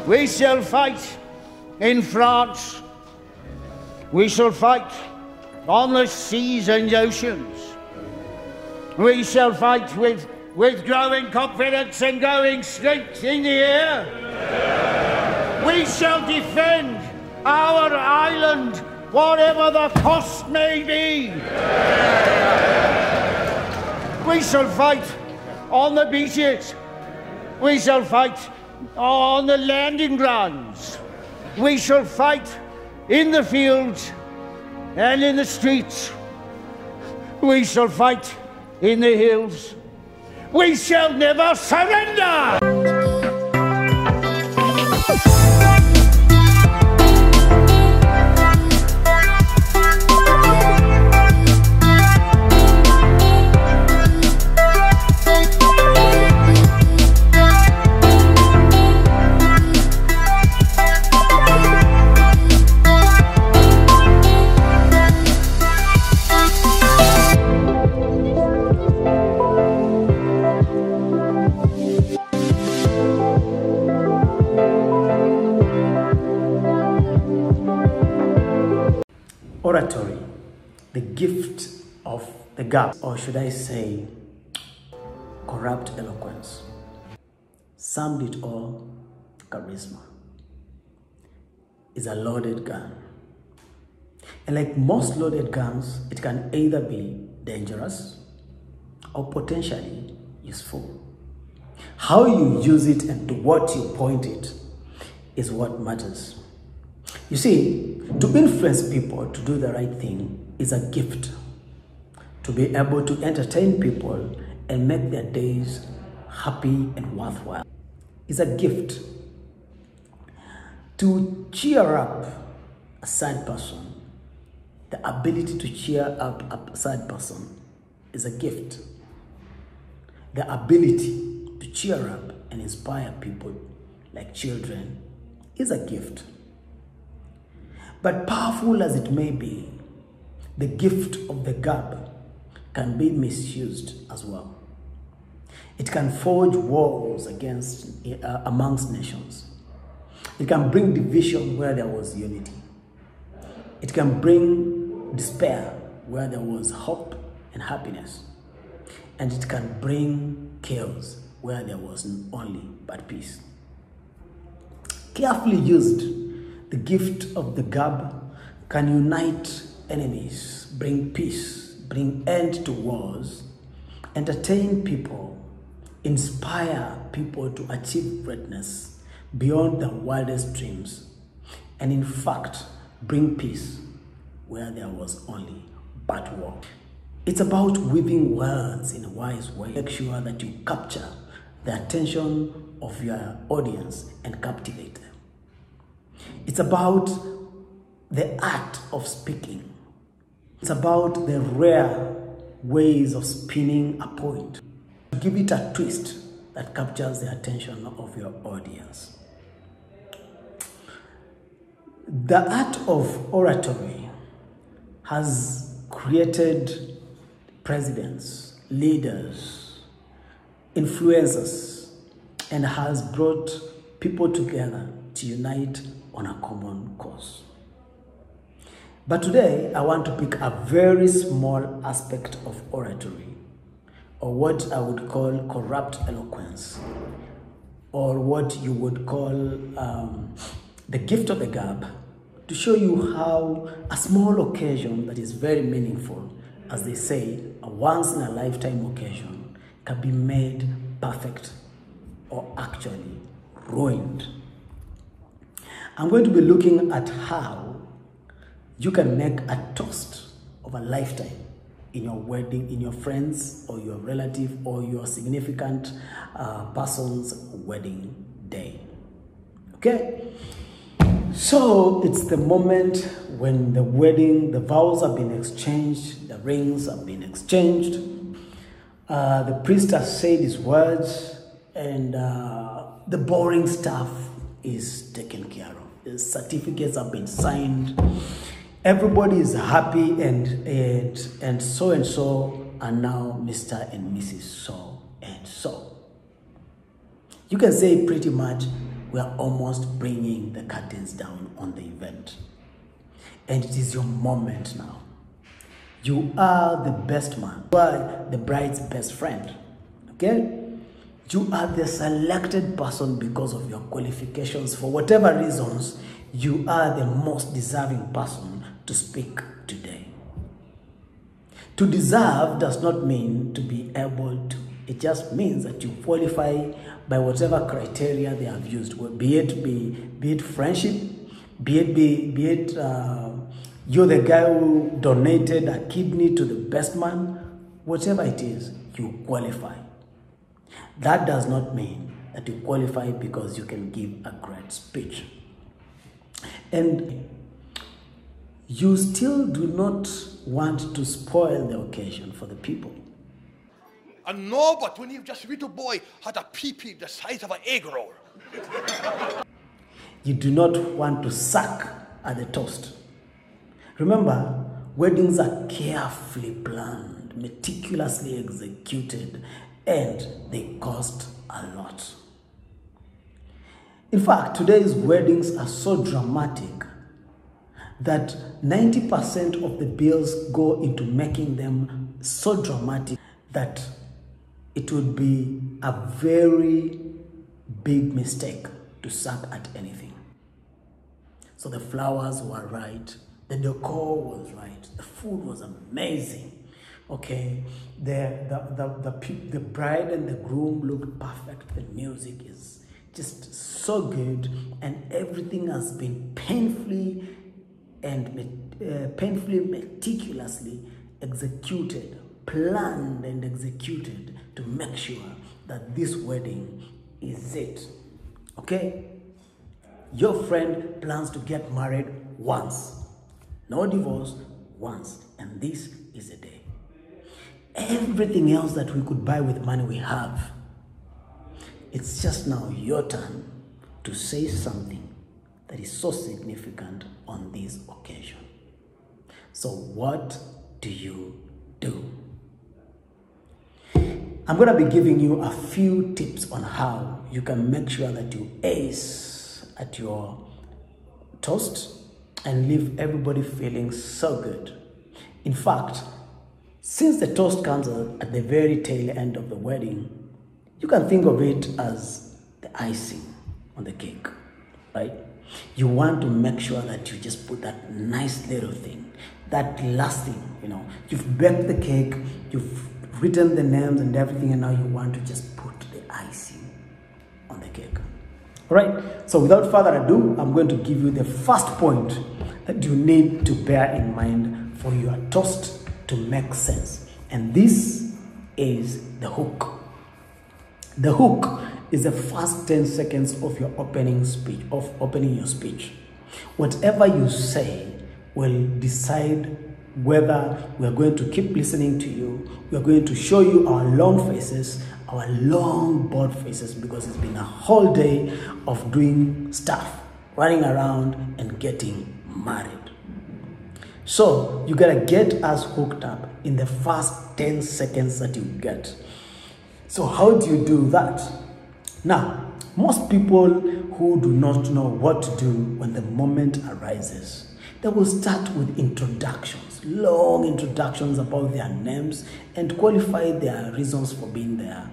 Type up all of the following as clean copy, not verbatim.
We shall fight in France. We shall fight on the seas and oceans. We shall fight with growing confidence and growing strength in the air. We shall defend our island, whatever the cost may be. We shall fight on the beaches. We shall fight on the landing grounds. We shall fight in the fields and in the streets. We shall fight in the hills. We shall never surrender! Oratory, the gift of the gap, or should I say, corrupt eloquence. Summed it all, charisma is a loaded gun. And like most loaded guns, it can either be dangerous or potentially useful. How you use it and to what you point it is what matters. You see, to influence people to do the right thing is a gift. To be able to entertain people and make their days happy and worthwhile is a gift. To cheer up a sad person, the ability to cheer up a sad person is a gift. The ability to cheer up and inspire people like children is a gift. But powerful as it may be, the gift of the gab can be misused as well. It can forge walls amongst nations. It can bring division where there was unity. It can bring despair where there was hope and happiness. And it can bring chaos where there was only but peace. Carefully used, the gift of the gab can unite enemies, bring peace, bring end to wars, entertain people, inspire people to achieve greatness beyond their wildest dreams, and in fact, bring peace where there was only but war. It's about weaving words in a wise way. Make sure that you capture the attention of your audience and captivate them. It's about the art of speaking. It's about the rare ways of spinning a point. Give it a twist that captures the attention of your audience. The art of oratory has created presidents, leaders, influencers, and has brought people together to unite on a common cause. But today, I want to pick a very small aspect of oratory, or what I would call corrupt eloquence, or what you would call the gift of the gab, to show you how a small occasion that is very meaningful, as they say, a once-in-a-lifetime occasion, can be made perfect or actually ruined. I'm going to be looking at how you can make a toast of a lifetime in your wedding, in your friends or your relative or your significant person's wedding day. Okay? So it's the moment when the wedding, the vows have been exchanged, the rings have been exchanged, the priest has said his words, and the boring stuff is taken care of. The certificates have been signed. Everybody is happy, and so are now Mr. and Mrs. So and so. You can say pretty much we are almost bringing the curtains down on the event. And it is your moment now. You are the best man. You are the bride's best friend. Okay? You are the selected person because of your qualifications. For whatever reasons, you are the most deserving person to speak today. To deserve does not mean to be able to. It just means that you qualify by whatever criteria they have used. Be it friendship, be it you're the guy who donated a kidney to the best man. Whatever it is, you qualify. That does not mean that you qualify because you can give a great speech. And you still do not want to spoil the occasion for the people. I know, but when you just little boy had a pee-pee the size of an egg roll. You do not want to suck at the toast. Remember, weddings are carefully planned, meticulously executed, and they cost a lot. In fact, today's weddings are so dramatic that 90% of the bills go into making them so dramatic that it would be a very big mistake to suck at anything. So the flowers were right, the decor was right, the food was amazing. Okay, the bride and the groom looked perfect. The music is just so good, and everything has been painfully meticulously executed, planned and executed to make sure that this wedding is it. Okay, your friend plans to get married once, no divorce, once, and this is the day. Everything else that we could buy with money we have. It's just now your turn to say something that is so significant on this occasion. So what do you do? I'm going to be giving you a few tips on how you can make sure that you ace at your toast and leave everybody feeling so good. In fact, since the toast comes at the very tail end of the wedding, you can think of it as the icing on the cake, right? You want to make sure that you just put that nice little thing, that last thing, You've baked the cake, you've written the names and everything, and now you want to just put the icing on the cake. All right, so without further ado, I'm going to give you the first point that you need to bear in mind for your toast to make sense. And this is the hook. The hook is the first 10 seconds of your opening your speech. Whatever you say will decide whether we are going to keep listening to you. We are going to show you our long faces, our long bored faces, because it's been a whole day of doing stuff, running around and getting married. So you gotta get us hooked up in the first 10 seconds that you get. So how do you do that? Now, most people who do not know what to do when the moment arises, they will start with introductions, long introductions about their names and qualify their reasons for being there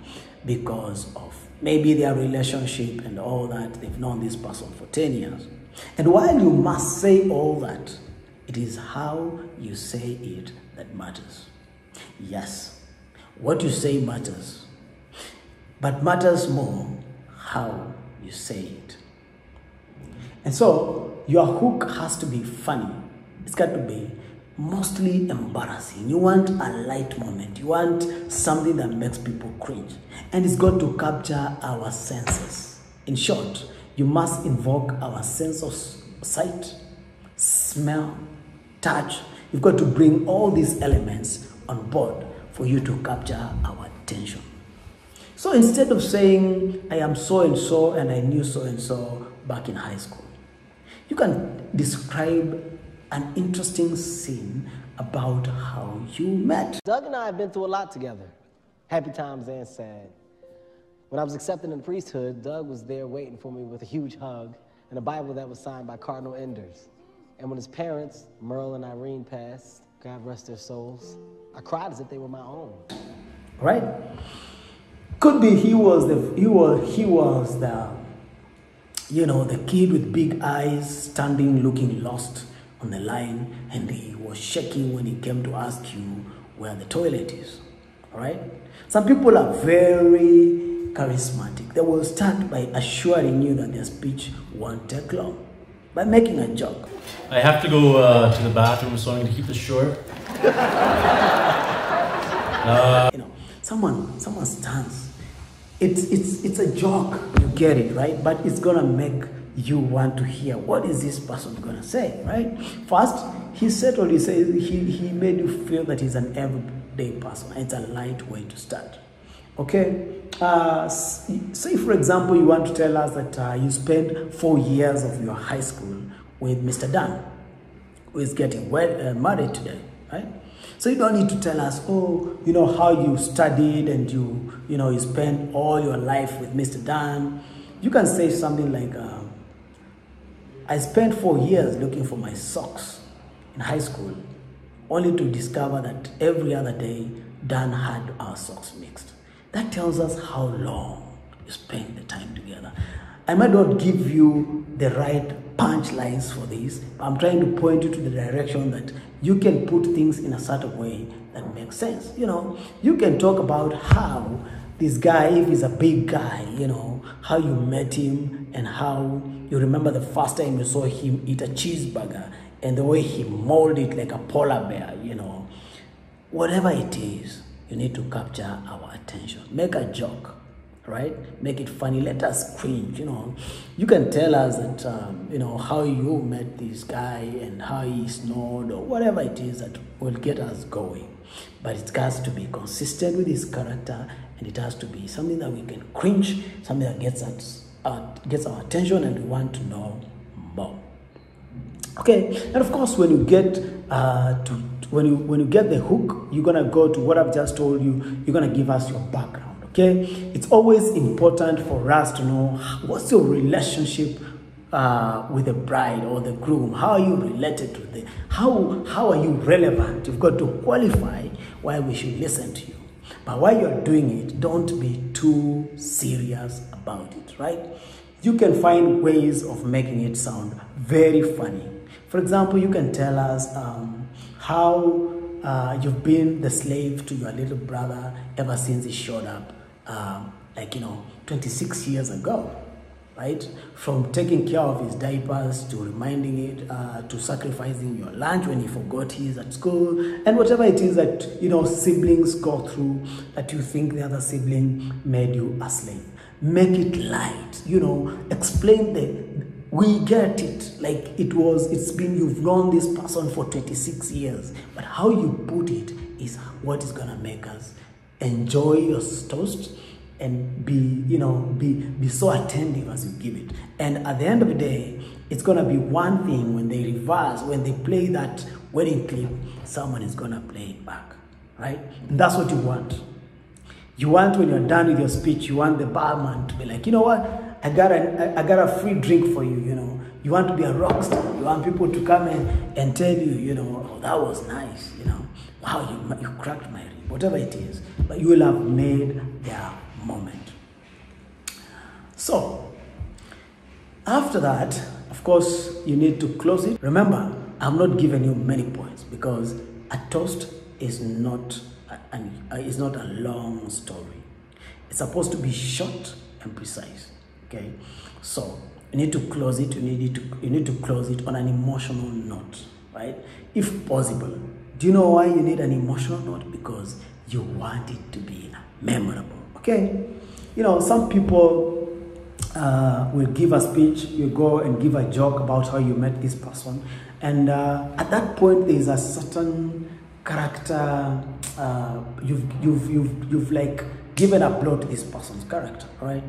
because of maybe their relationship and all that. They've known this person for 10 years. And while you must say all that, it is how you say it that matters. Yes, what you say matters, but matters more how you say it. And so your hook has to be funny. It's got to be mostly embarrassing. You want a light moment. You want something that makes people cringe. And it's got to capture our senses. In short, you must invoke our sense of sight, smell, touch. You've got to bring all these elements on board for you to capture our attention. So instead of saying, I am so-and-so and I knew so-and-so back in high school, you can describe an interesting scene about how you met. Doug and I have been through a lot together, happy times and sad. When I was accepted in the priesthood, Doug was there waiting for me with a huge hug and a Bible that was signed by Cardinal Enders. And when his parents, Merle and Irene, passed, God rest their souls, I cried as if they were my own. Right? Could be he was the the kid with big eyes standing looking lost on the line, and he was shaking when he came to ask you where the toilet is. All right? Some people are very charismatic. They will start by assuring you that their speech won't take long, by making a joke. I have to go to the bathroom, so I'm going to keep this short. Someone stands. It's a joke, you get it, right? But it's gonna make you want to hear what is this person gonna say, right? First, he settled. He said he made you feel that he's an everyday person. It's a light way to start. Okay. Say for example, you want to tell us that you spent 4 years of your high school with Mr. Dan, who is getting married today, right? So you don't need to tell us, how you studied and you spent all your life with Mr. Dan. You can say something like, I spent 4 years looking for my socks in high school, only to discover that every other day Dan had our socks mixed. That tells us how long you spent the time together. I might not give you the right punchlines for this, but I'm trying to point you to the direction that you can put things in a certain way that makes sense. You can talk about how this guy, if he's a big guy, how you met him and how you remember the first time you saw him eat a cheeseburger and the way he molded it like a polar bear, Whatever it is, you need to capture our attention. Make a joke, right? Make it funny. Let us cringe, You can tell us that, how you met this guy and how he snored or whatever it is that will get us going. But it has to be consistent with his character, and it has to be something that we can cringe, something that gets our attention and we want to know more. Okay, and of course, when you get when you get the hook, you're gonna go to what I've just told you. You're gonna give us your background. Okay, it's always important for us to know what's your relationship with the bride or the groom. How are you related to them? How are you relevant? You've got to qualify why we should listen to you. But while you're doing it, don't be too serious about it, right? You can find ways of making it sound very funny. For example, you can tell us how you've been the slave to your little brother ever since he showed up, 26 years ago, right? From taking care of his diapers to reminding it, to sacrificing your lunch when he forgot he's at school, and whatever it is that, siblings go through that you think the other sibling made you a slave. Make it light, explain we get it, like you've known this person for 26 years, but how you put it is what is gonna make us enjoy your toast and be so attentive as you give it. And at the end of the day, it's gonna be one thing when they play that wedding clip, someone is gonna play it back, right? And that's what you want. You want, when you're done with your speech, you want the barman to be like, you know what? I got a free drink for you, You want to be a rock star. You want people to come and tell you, oh, that was nice, Wow, you cracked my rib, whatever it is. But you will have made their moment. So, after that, of course, you need to close it. Remember, I'm not giving you many points because a toast is not a long story. It's supposed to be short and precise. Okay, so you need to close it. You need to close it on an emotional note, right? If possible. Do you know why you need an emotional note? Because you want it to be memorable. Okay, some people will give a speech. You go and give a joke about how you met this person, and at that point there is a certain character. You've like given a blow to this person's character, right?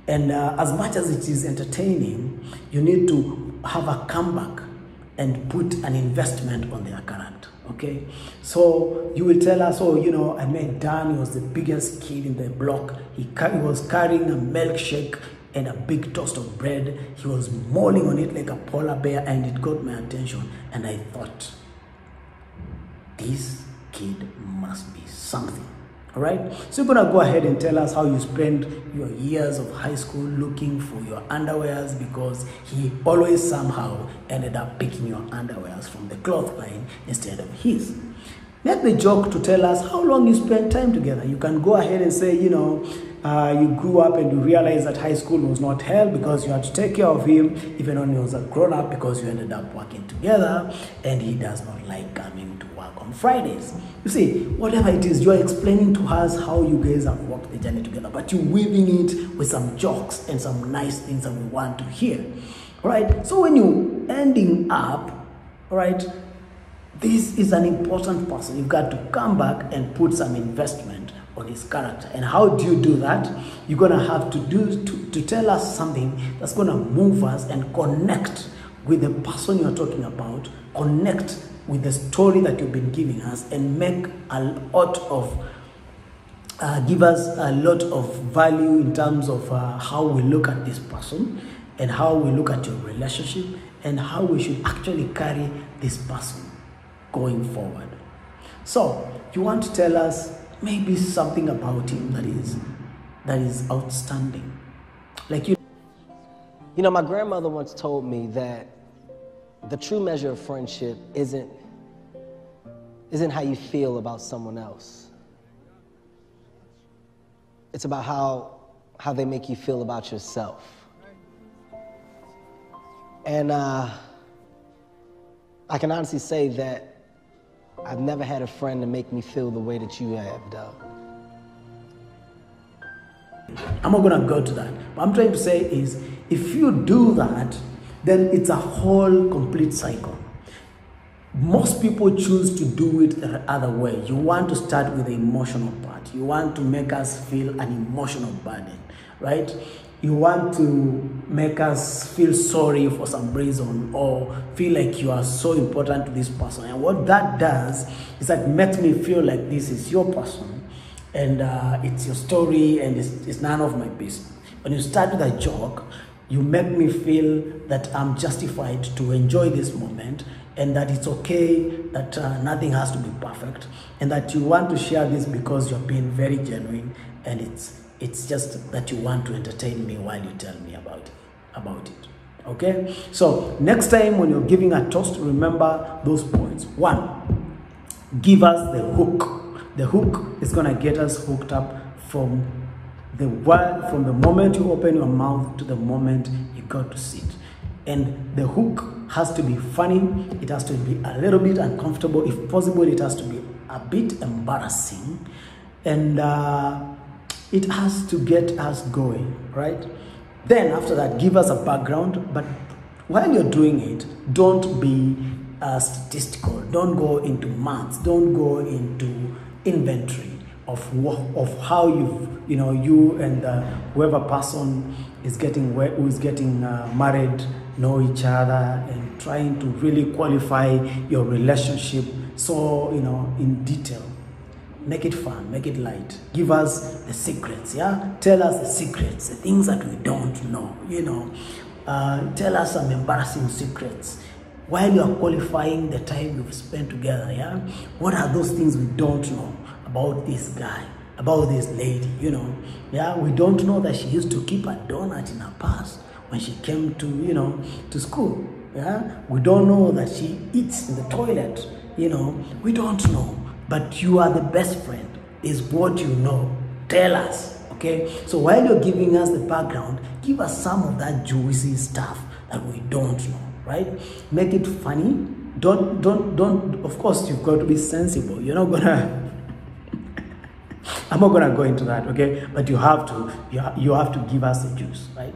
And as much as it is entertaining, you need to have a comeback and put an investment on their character. Okay, so you will tell us, oh, you know, I met Dan. He was the biggest kid in the block. He was carrying a milkshake and a big toast of bread. He was mauling on it like a polar bear, and it got my attention. And I thought, this kid must be something. All right, so you're gonna go ahead and tell us how you spend your years of high school looking for your underwears, because he always somehow ended up picking your underwears from the cloth line instead of his. Make the joke to tell us how long you spent time together. You can go ahead and say, you know, you grew up and you realized that high school was not hell because you had to take care of him even when he was a grown-up, because you ended up working together and he does not like coming to work on Fridays. You see, whatever it is, you're explaining to us how you guys have walked the journey together, but you're weaving it with some jokes and some nice things that we want to hear. All right, so when you're ending up, all right, this is an important person. You've got to come back and put some investment on his character. And how do you do that? You're going to have to tell us something that's going to move us and connect with the person you're talking about, connect with the story that you've been giving us, and make a lot of give us a lot of value in terms of how we look at this person and how we look at your relationship and how we should actually carry this person going forward. So you want to tell us maybe something about him that is outstanding. Like You know, my grandmother once told me that the true measure of friendship isn't how you feel about someone else. It's about how they make you feel about yourself. And I can honestly say that I've never had a friend to make me feel the way that you have, Doug. I'm not gonna go to that. What I'm trying to say is, if you do that, then it's a whole complete cycle. Most people choose to do it the other way. You want to start with the emotional part. You want to make us feel an emotional burden, right? You want to make us feel sorry for some reason, or feel like you are so important to this person. And what that does is that makes me feel like this is your person, and it's your story, and it's none of my business. When you start with a joke, you make me feel that I'm justified to enjoy this moment, and that it's okay, that nothing has to be perfect, and that you want to share this because you're being very genuine, and it's just that you want to entertain me while you tell me about it. Okay? So next time when you're giving a toast, remember those points. 1, give us the hook. The hook is gonna get us hooked up from the moment you open your mouth to the moment you go to sit. And the hook has to be funny. It has to be a little bit uncomfortable. If possible, it has to be a bit embarrassing. And it has to get us going, right? Then after that, give us a background. But while you're doing it, don't be statistical. Don't go into maths. Don't go into inventory of how you and whoever person is who's getting married know each other, and trying to really qualify your relationship. So in detail. Make it fun, make it light. Give us the secrets, yeah? Tell us the secrets, the things that we don't know, Tell us some embarrassing secrets. While you are qualifying the time you've spent together, yeah? What are those things we don't know about this guy, about this lady, Yeah, we don't know that she used to keep a donut in her purse when she came to school, yeah? We don't know that she eats in the toilet, We don't know. But you are the best friend, is what you know. Tell us, okay? So while you're giving us the background, give us some of that juicy stuff that we don't know, right? Make it funny. Don't, of course, you've got to be sensible. You're not gonna, I'm not gonna go into that, okay? But you have to give us the juice, right?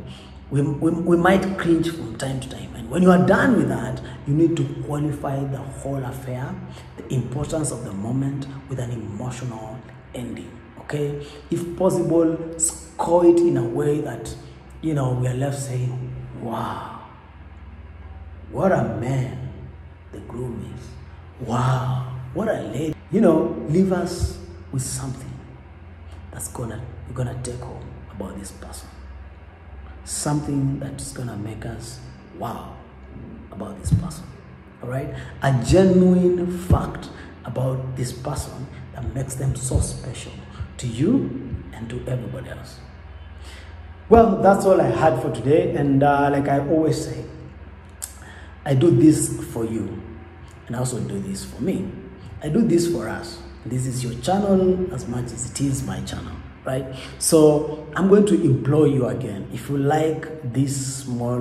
We might cringe from time to time. And when you are done with that, you need to qualify the whole affair, the importance of the moment, with an emotional ending, okay? If possible, score it in a way that, we are left saying, wow, what a man, the groom is. Wow, what a lady. You know, leave us with something that's you're gonna take home about this person. Something that's gonna make us wow about this person. All right, a genuine fact about this person that makes them so special to you and to everybody else. Well, that's all I had for today, and like I always say, I do this for you, and I also do this for me. I do this for us. This is your channel as much as it is my channel, right? So I'm going to implore you again, if you like this small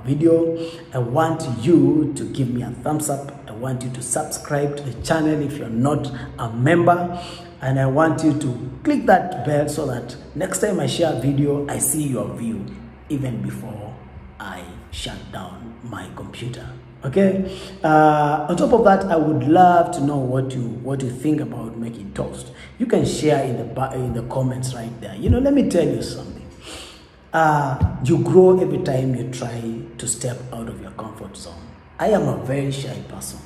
video, I want you to give me a thumbs up. I want you to subscribe to the channel if you're not a member, and I want you to click that bell so that next time I share a video, I see your view even before I shut down my computer. Okay. On top of that, I would love to know what you think about making toast. You can share in the comments right there. You know, let me tell you something. You grow every time you try to step out of your comfort zone. I am a very shy person,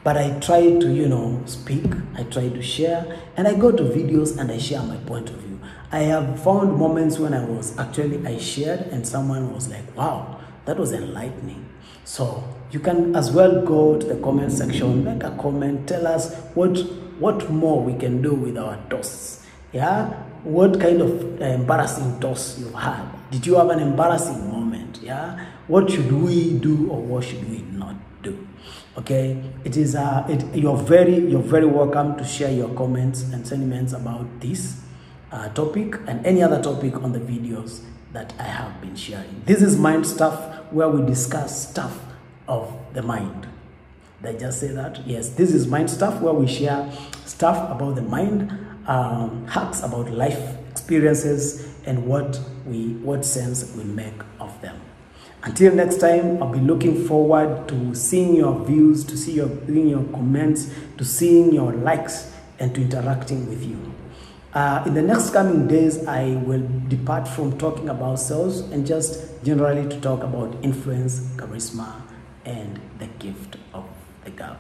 but I try to, you know, speak. I try to share, and I go to videos and I share my point of view. I have found moments when I shared and someone was like, "Wow, that was enlightening." So you can as well go to the comment section, make a comment, tell us what more we can do with our toasts. Yeah, what kind of embarrassing toast you've had? Did you have an embarrassing moment? Yeah, what should we do or what should we not do? Okay, it is you're very welcome to share your comments and sentiments about this topic and any other topic on the videos that I have been sharing. This is Mind Stuff, where we discuss stuff of the mind. Did I just say that? Yes, this is Mind Stuff, where we share stuff about the mind, hacks about life experiences, and what sense we make of them. Until next time, I'll be looking forward to seeing your views, to seeing your comments, to seeing your likes, and to interacting with you. In the next coming days, I will depart from talking about sales and just generally to talk about influence, charisma, and the gift of the gab.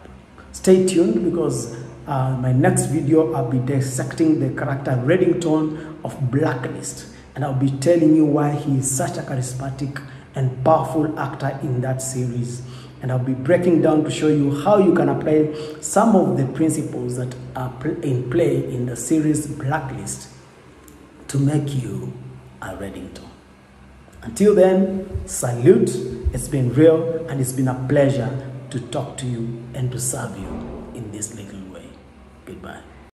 Stay tuned, because my next video, I'll be dissecting the character Reddington of Blacklist, and I'll be telling you why he is such a charismatic and powerful actor in that series. And I'll be breaking down to show you how you can apply some of the principles that are in play in the series Blacklist to make you a Reddington. Until then, salute. It's been real, and it's been a pleasure to talk to you and to serve you in this little way. Goodbye.